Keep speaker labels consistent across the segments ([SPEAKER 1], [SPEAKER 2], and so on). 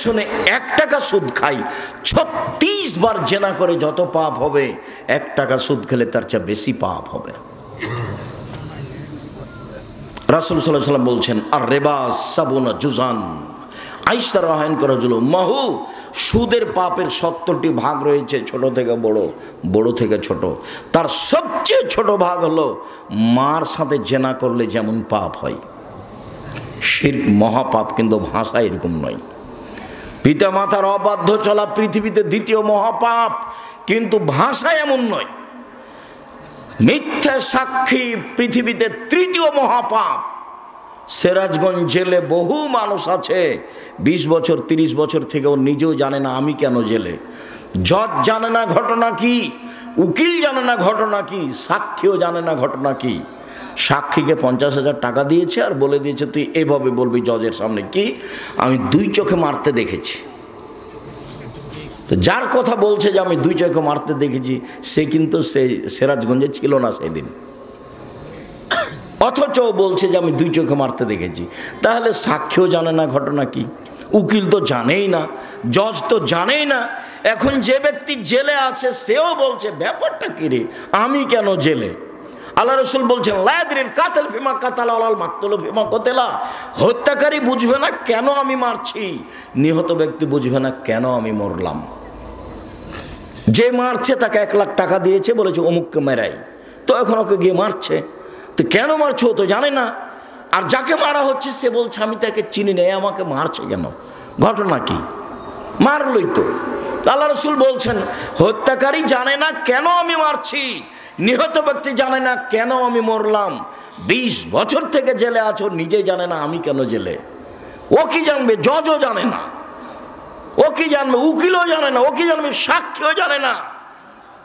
[SPEAKER 1] শুনে 1 টাকা সুদ খাই, 36 বার জেনা করে যত পাপ হবে 1 টাকা সুদ খেলে তার চেয়ে বেশি পাপ হবে। রাসূল সাল্লাল্লাহু আলাইহি ওয়াসাল্লাম বলছেন, আর রিবা সাবুনা জুজান। আয়েশা রাদিয়াল্লাহু আনহা মাহু, সুদের পাপের 70টি ভাগ রয়েছে, ছোট থেকে বড়, বড় থেকে ছোট। তার সবচেয়ে ছোট ভাগ হলো মার সাথে জেনা করলে যেমন পাপ হয়। শিরক মহাপাপ, কিন্তু ভাষা এরকম নয়। পিতা মাতার অবাধ্য চলা পৃথিবীতে দ্বিতীয় মহাপাপ, কিন্তু ভাষা এমন নয়। মিথ্যা সাক্ষী পৃথিবীতে তৃতীয় মহাপাপ। সিরাজগঞ্জ জেলে বহু মানুষ আছে 20 বছর 30 বছর থেকেও নিজেও জানে না আমি কেন জেলে। জজ জানে না ঘটনা কি, উকিল জানে না ঘটনা কি, সাক্ষীও জানে না ঘটনা কি। সাক্ষীকে 50,000 টাকা দিয়েছে আর বলে দিয়েছে তুই এভাবে বলবি জজের সামনে, কি আমি 2 চোখে মারতে দেখেছি। তো যার কথা বলছে যে আমি 2 চোখে মারতে দেখেছি, সে কিন্তু সেই সিরাজগঞ্জে ছিল না সেদিন, অথচ বলছে যে আমি 2 চোখে মারতে দেখেছি। তাহলে সাক্ষীও জানে না ঘটনা কি, উকিল তো জানেই না, জজ তো জানেই না। এখন যে ব্যক্তি জেলে আছে সেও বলছে ব্যাপারটা কি রে, আমি কেন জেলে? আল্লাহ রাসূল বলছেন, লা ইয়াদরিল কাতিল ফিমা কাতালা ওয়াল মাকতুল ফিমা কুতিলা। হত্যাকারী বুঝবে না কেন আমি মারছি, নিহত ব্যক্তি বুঝবে না কেন আমি মরলাম। যে মারছে তাকে 1 লাখ টাকা দিয়েছে, বলেছে অমুককে মেরাই, তো এখন ওকে গিয়ে মারছে, তো কেন মারছে ও তো জানে না। আর যাকে মারা হচ্ছে সে বলছে আমি তাকে চিনি না, আমাকে মারছে কেন, ঘটনা কি, মারলই তো। আল্লাহ রাসূল বলছেন হত্যাকারী জানে না কেন আমি মারছি, নিহত ব্যক্তি জানে না কেন আমি মরলাম। 20 বছর থেকে জেলে আছো, নিজেই জানে না আমি কেন জেলে। ও কি জানবে? জজও জানে না। ও কি জানবে? উকিলও জানে না। ও কি জানবে? সাক্ষীও জানে না।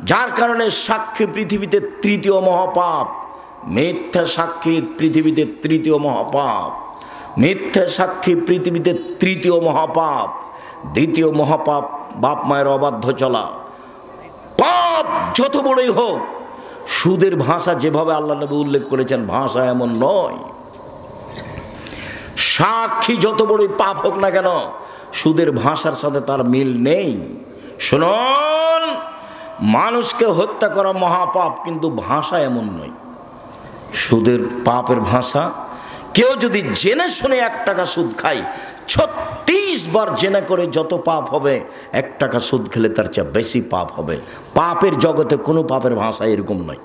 [SPEAKER 1] যার কারণে সাক্ষী পৃথিবীতে তৃতীয় মহাপাপ। মিথ্যা সাক্ষী পৃথিবীতে তৃতীয় মহাপাপ। মিথ্যা সাক্ষী পৃথিবীতে তৃতীয় মহাপাপ। দ্বিতীয় মহাপাপ বাপ মায়ের অবাধ্য চলা। পাপ যত বড়ই হোক, সুদের ভাষা যেভাবে আল্লাহ নবী উল্লেখ করেছেন ভাষা এমন নয়। সাক্ষী যত বড়ই পাপ হোক না কেন, সুদের ভাষার সাথে তার মিল নেই। শুনুন, মানুষকে হত্যা করা মহাপাপ, কিন্তু ভাষা এমন নয়। সুদের পাপের ভাষা, কেউ যদি জেনে শুনে 1 টাকা সুদ খায়, 36 বার জেনে করে যত পাপ হবে 1 টাকা সুদ খেলে তার চেয়ে বেশি পাপ হবে। পাপের জগতে কোনো পাপের ভাষা এরকম নয়।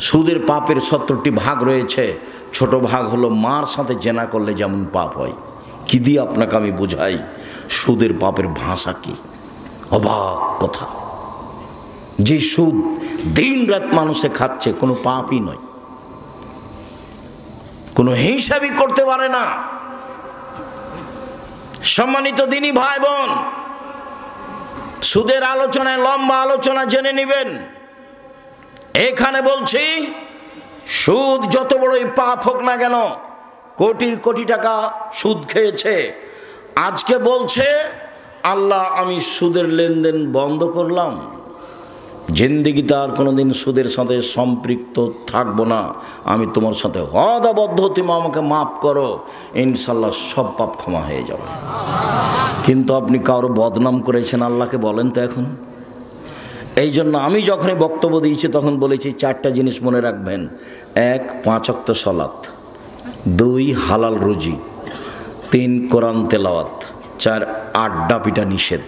[SPEAKER 1] সুদের পাপের 70টি ভাগ রয়েছে। ছোট ভাগ হলো মার সাথে জেনা করলে যেমন পাপ হয়। কি দিয়ে আপনাকে আমি বুঝাই সুদের পাপের ভাষা কি? অবাক কথা, যে সুদ দিন রাত মানুষে খাচ্ছে কোনো পাপই নয়, কোনো হিসাবই করতে পারে না। সম্মানিত দিনী ভাই বোন, সুদের আলোচনায় লম্বা আলোচনা জেনে নেবেন। এখানে বলছি সুদ যত বড়ই পাপ হোক না কেন, কোটি কোটি টাকা সুদ খেয়েছে, আজকে বলছে আল্লাহ আমি সুদের লেনদেন বন্ধ করলাম, জিন্দেগিতে আর কোনোদিন সুদের সাথে সম্পৃক্ত থাকবো না, আমি তোমার সাথে ওয়াদাবদ্ধ, তুমি আমাকে মাফ করো, ইনশাল্লাহ সব পাপ ক্ষমা হয়ে যাবে। কিন্তু আপনি কারো বদনাম করেছেন, আল্লাহকে বলেন তো এখন। এই জন্য আমি যখনই বক্তব্য দিয়েছি তখন বলেছি 4টা জিনিস মনে রাখবেন। 1, 5 ওয়াক্ত সালাত, 2, হালাল রুজি, 3, কোরআন তেলাওয়াত, 4, আড্ডা পিটা নিষেধ।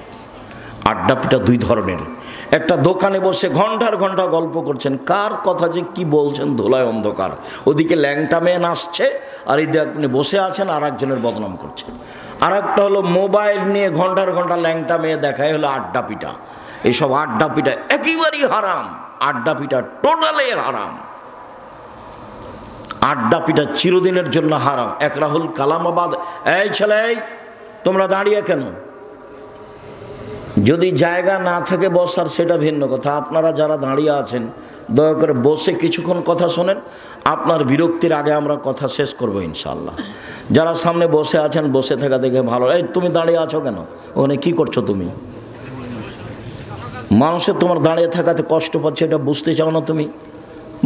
[SPEAKER 1] আড্ডা পিটা 2 ধরনের। একটা দোকানে বসে ঘন্টার ঘন্টা গল্প করছেন, কার কথা যে কি বলছেন ধোলায় অন্ধকার। ওদিকে ল্যাংটা মেয়ে নাচছে আর এদিকে আপনি বসে আছেন আর একজনের বদনাম করছেন। আর একটা হলো মোবাইল নিয়ে ঘন্টার ঘন্টা ল্যাংটা মেয়ে দেখায়, হলো আড্ডা পিটা। এইসব আড্ডা পিটা একেবারেই হারাম। আড্ডা পিটা টোটালি হারাম। আড্ডা পিটা চিরদিনের জন্য হারাম। একরাহুল কালামাবাদ, এই ছেলে তোমরা দাঁড়িয়ে কেন? যদি জায়গা না থাকে বসার সেটা ভিন্ন কথা। আপনারা যারা দাঁড়িয়ে আছেন দয়া করে বসে কিছুক্ষণ কথা শোনেন। আপনার বিরক্তির আগে আমরা কথা শেষ করব ইনশাআল্লাহ। যারা সামনে বসে আছেন বসে থাকা দেখে ভালো। এই তুমি দাঁড়িয়ে আছো কেন? ওখানে কি করছো তুমি? মানুষের তোমার দাঁড়িয়ে থাকাতে কষ্ট পাচ্ছে, এটা বুঝতে চাও না তুমি?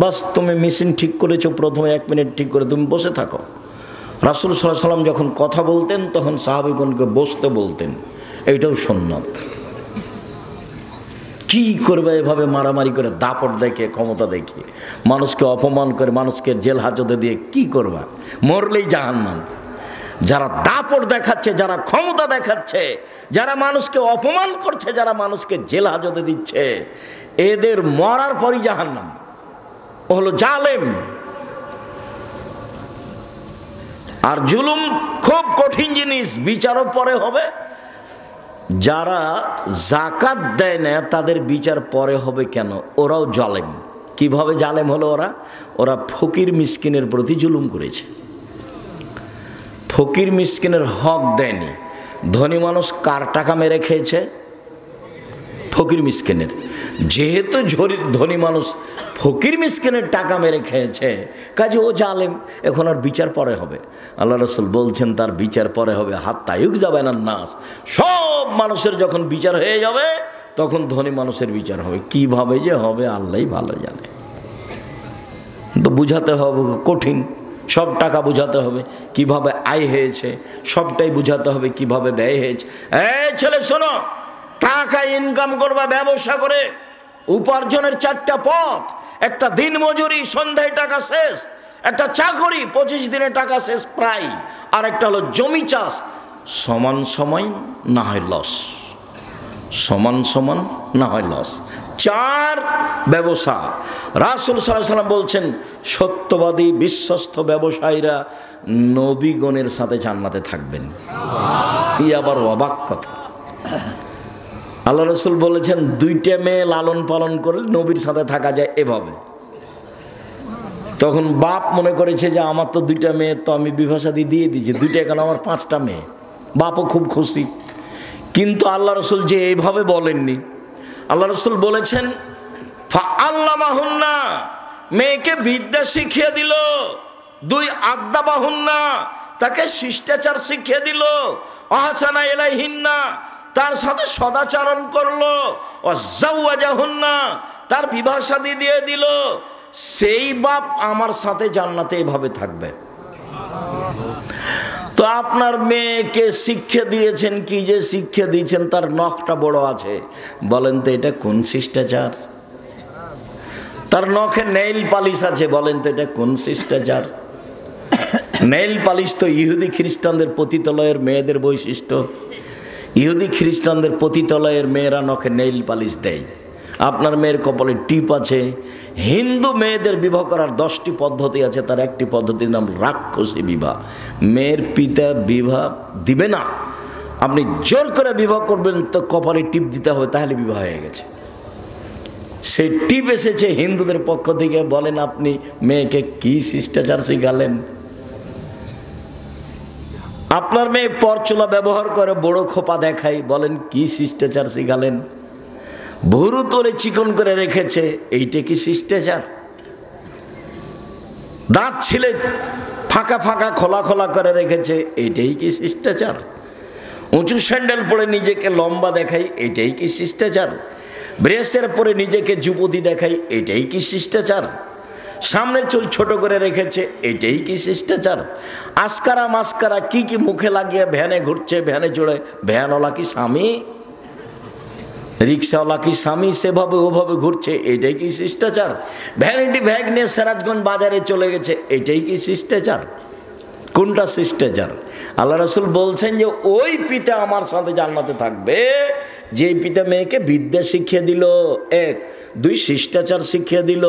[SPEAKER 1] বাস তুমি মেশিন ঠিক করেছো, প্রথমে 1 মিনিট ঠিক করে তুমি বসে থাকো। রাসূল সাল্লাল্লাহু আলাইহি ওয়াসাল্লাম যখন কথা বলতেন তখন সাহাবীগণকে বসতে বলতেন, এইটাও সুন্নাত। কি করবে এভাবে মারামারি করে, দাপট দেখে, ক্ষমতা দেখে, মানুষকে অপমান করে, মানুষকে জেল হাজতে দিয়ে কি করবা? মরলেই জাহান্নাম। যারা দাপট দেখাচ্ছে, যারা ক্ষমতা দেখাচ্ছে, যারা মানুষকে অপমান করছে, যারা মানুষকে জেল হাজতে দিচ্ছে, এদের মরার পরই জাহান্নাম। ও হলো জালেম। আর জুলুম খুব কঠিন জিনিস, বিচারও পরে হবে। যারা যাকাত দেয় না তাদের বিচার পরে হবে কেন? ওরাও জালেম। কিভাবে জালেম হলো ওরা? ওরা ফকির মিসকিনের প্রতি জুলুম করেছে, ফকির মিসকিনের হক দেয়নি। ধনী মানুষ কার টাকা মেরে খেয়েছে? ফকির মিসকিনের। যেহেতু ধনী মানুষ ফকির মিসকিনের টাকা মেরে খেয়েছে, কাজে ও জালেম। এখন আর বিচার পরে হবে। আল্লাহ রাসূল বলছেন তার বিচার পরে হবে। হাত্তা ইউকযাবানা নাস, সব মানুষের যখন বিচার হয়ে যাবে তখন ধনী মানুষের বিচার হবে। কিভাবে যে হবে আল্লাহই ভালো জানে। তো বুঝাতে হবে কঠিন, সব টাকা বুঝাতে হবে কিভাবে আয় হয়েছে, সবটাই বুঝাতে হবে কিভাবে ব্যয় হয়েছে। এই ছেলে শোনো, টাকা ইনকাম করবা ব্যবসা করে, উপার্জনের 4টা পথ। একটা দিন মজুরি, সন্ধ্যায় টাকা শেষ। একটা চাকরি, 25 দিনে টাকা শেষ প্রায়। আর একটা হলো জমি চাষ, সমান সময় না হয় লস, সমান সমান না হয় লস। 4 ব্যবসা। রাসূল সাল্লাল্লাহু আলাইহি ওয়াসাল্লাম বলছেন সত্যবাদী বিশ্বস্ত ব্যবসায়ীরা নবীগণের সাথে জান্নাতে থাকবেন। কি আবার অবাক কথা! আল্লাহ রাসূল বলেছেন 2টা মেয়ে লালন পালন করে নবীর সাথে থাকা যায় এভাবে। তখন বাপ মনে করেছে যে আমার তো 2টা মেয়ে, তো আমি বিবাহ শাদী দিয়ে দিয়েছি, 2টা কেন, আমার 5টা মেয়ে। বাপও খুব খুশি। কিন্তু আল্লাহ রাসূল যে এইভাবে বলেননি। আল্লাহ রাসূল বলেছেন ফাআল্লামাহুন্না, মেয়েকে বিদ্যা শিখিয়ে দিল। 2 আদাবাহুন্না, তাকে শিষ্টাচার শিখিয়ে দিল। আহসানা ইলাইহিন্না, তার সাথে সদাচরণ করলো। ওয়াজাওয়াজাহুন্না, তার বিবাহ শাদী দিয়ে দিল। সেই বাপ আমার সাথে জান্নাতে এভাবে থাকবে। তো আপনার মেয়েকে শিক্ষা দিয়েছেন, কি যে শিক্ষা দিয়েছেন, তার নখটা বড় আছে। বলেন তো এটা কোন শিষ্টাচার? তার নখে নেইল পালিশ আছে, বলেন তো এটা কোন শিষ্টাচার? নেইল পালিশ তো ইহুদি খ্রিস্টানদের পতিতালয়ের মেয়েদের বৈশিষ্ট্য। ইহুদি খ্রিস্টানদের পতিতালয়ের মেয়েরা নখে নেইল পালিশ দেয়। আপনার মেয়ের কপালে টিপ আছে। হিন্দু মেয়েদের বিবাহ করার 10টি পদ্ধতি আছে, তার একটি পদ্ধতির নাম রাক্ষসী বিবাহ। মেয়ের পিতা বিবাহ দিবে না, আপনি জোর করে বিবাহ করবেন তো কপালে টিপ দিতে হবে, তাহলে বিবাহ হয়ে গেছে। সেই টিপ এসেছে হিন্দুদের পক্ষ থেকে। বলেন আপনি মেয়েকে কি শিষ্টাচার শিখালেন? আপনার মেয়ে পরচুলা ব্যবহার করে বড় খোপা দেখাই, বলেন কি শিষ্টাচার শিখালেন? ভুরু তোলে চিকন করে রেখেছে, এইটা কি শিষ্টাচার? দাঁত ছিলে ফাঁকা ফাঁকা খোলা খোলা করে রেখেছে, এইটাই কি শিষ্টাচার? উঁচু স্যান্ডেল পরে নিজেকে লম্বা দেখাই, এইটাই কি শিষ্টাচার? ব্রেসের পরে নিজেকে যুবতী দেখাই, এটাই কি শিষ্টাচার? সামনের চুল ছোট করে রেখেছে, এটাই কি শিষ্টাচার? আস্কারা মাস্কারা কি কি মুখে লাগিয়ে ভ্যানে ঘুরছে, ভ্যানে চড়ে। ভ্যানওয়ালা কি স্বামী? রিক্সাওয়ালা কি স্বামী? সেভাবে ওভাবে ঘুরছে, এটাই কি শিষ্টাচার? ভ্যানিটি ব্যাগ নিয়ে সিরাজগঞ্জ বাজারে চলে গেছে, এটাই কি শিষ্টাচার? কোনটা শিষ্টাচার? আল্লাহ রাসূল বলছেন যে ওই পিতা আমার সাথে জান্নাতে থাকবে যে পিতা মেয়েকে বিদ্যা শিখিয়ে দিল, 1, 2 শিষ্টাচার শিখিয়ে দিল,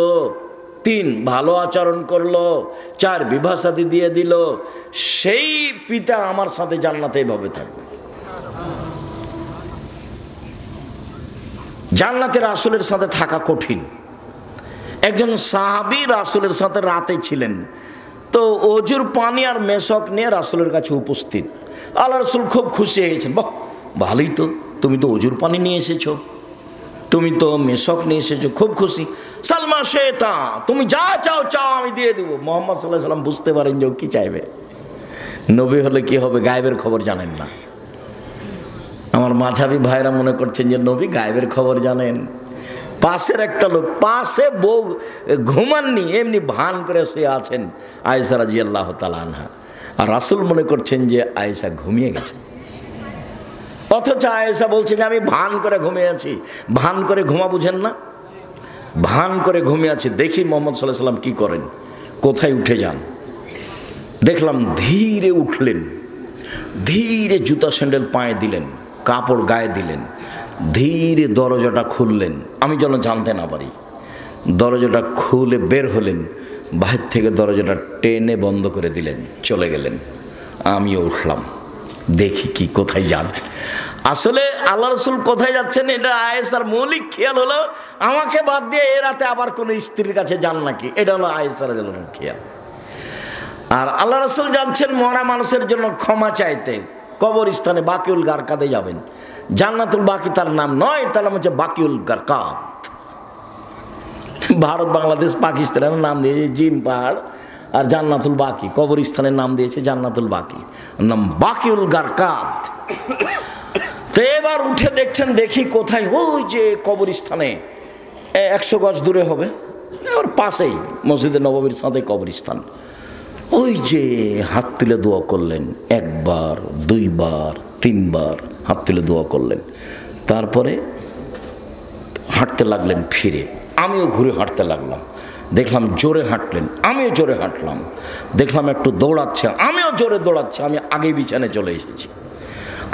[SPEAKER 1] 3 ভালো আচরণ করলো, 4 বিবাহ শাদী দিয়ে দিল। সেই পিতা আমার সাথে জান্নাতে এভাবে থাকবে। জান্নাতে রাসূলের সাথে থাকা কঠিন। একজন সাহাবী রাসূলের সাথে রাতে ছিলেন, তো অজুর পানি আর মেশক নিয়ে রাসূলের কাছে উপস্থিত। আল্লাহ রাসূল খুব খুশি হয়েছেন। বাহ, ভালোই তো, তুমি তো অজুর পানি নিয়ে এসেছো, তুমি তো মেশক নিয়ে এসেছো, খুব খুশি। সালমা শেতা, তুমি যা চাও চাও আমি দিয়ে দেবো। মুহাম্মদ সাল্লাল্লাহু আলাইহি ওয়াসাল্লাম বুঝতে পারেন যে ও কি চাইবে। নবী হলে কি হবে, গায়েবের খবর জানেন না। আমার মাঝাবি ভাইরা মনে করছেন যে নবী গায়েবের খবর জানেন। পাশের একটা লোক, পাশে বউ ঘুমাননি, এমনি ভান করে শুয়ে আছেন, আয়েশা রাদিয়াল্লাহু তাআলা আনহা। আর রাসূল মনে করছেন যে আয়েশা ঘুমিয়ে গেছে, অথচ আয়েশা বলছে যে আমি ভান করে ঘুমিয়ে আছি। ভান করে ঘুমা বুঝেন না? ভান করে ঘুমিয়ে আছি। দেখি মুহাম্মদ সাল্লাল্লাহু আলাইহি ওয়াসাল্লাম কি করেন, কোথায় উঠে যান। দেখলাম ধীরে উঠলেন, ধীরে জুতা স্যান্ডেল পায়ে দিলেন, কাপড় গায়ে দিলেন, ধীরে দরজাটা খুললেন, আমি যেন জানতে না পারি। দরজাটা খুলে বের হলেন, বাহির থেকে দরজাটা টেনে বন্ধ করে দিলেন, চলে গেলেন। আমিও উঠলাম, দেখি কি কোথায় যান। আসলে আল্লাহ রাসূল কোথায় যাচ্ছেন এটা আয়েশার মৌলিক খেয়াল হলো, আমাকে বাদ দিয়ে এ রাতে আবার কোনো স্ত্রীর কাছে যান নাকি, এটা হলো আয়েশার খেয়াল। আর আল্লাহ রাসূল যাচ্ছেন মরা মানুষের জন্য ক্ষমা চাইতে, কবরস্থানে বাকিউল গারকাদে যাবেন। জান্নাতুল বাকি তার নাম নয়, তার নাম হচ্ছে বাকিউল গারকাদ। ভারত, বাংলাদেশ, পাকিস্তানের নাম দিয়েছে জিন পাহাড়, আর জান্নাতুল বাকি কবরস্থানের নাম দিয়েছে জান্নাতুল বাকি, নাম বাকিউল গারকাদ। তো এবার উঠে দেখছেন, দেখি কোথায়, ওই যে কবরস্থানে 100 গজ দূরে হবে, এবার পাশেই মসজিদে নববীর সাথে কবরস্থান। ওই যে হাত তুলে দোয়া করলেন, 1 বার 2 বার 3 বার হাত তুলে দোয়া করলেন। তারপরে হাঁটতে লাগলেন ফিরে, আমিও ঘুরে হাঁটতে লাগলাম। দেখলাম জোরে হাঁটলেন, আমিও জোরে হাঁটলাম। দেখলাম একটু দৌড়াচ্ছে, আমিও জোরে দৌড়াচ্ছি। আমি আগেই বিছানে চলে এসেছি।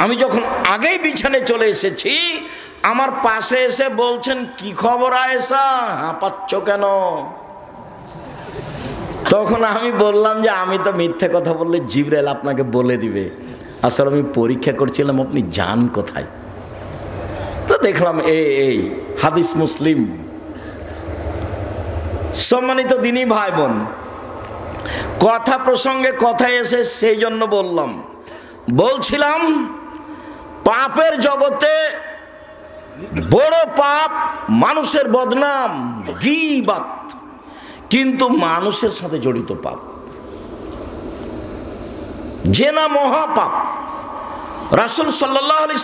[SPEAKER 1] আমি যখন আগেই বিছানে চলে এসেছি, আমার পাশে এসে বলছেন, কি খবর আয়েশা, হাঁপাচ্ছ কেন? তখন আমি বললাম যে আমি তো মিথ্যে কথা বললে জিবরাইল আপনাকে বলে দিবে, আসলে আমি পরীক্ষা করছিলাম আপনি যান কোথায়। তো দেখলাম এই হাদিস মুসলিম। সম্মানিত দিনী ভাই বোন, কথা প্রসঙ্গে কথায় এসে সেই জন্য বলছিলাম পাপের জগতে বড় পাপ মানুষের বদনাম, গীবাত, কিন্তু মানুষের সাথে জড়িত পাপ। জেনা মহাপাপ। রাসূল সাল্লাল্লাহু আলাইহি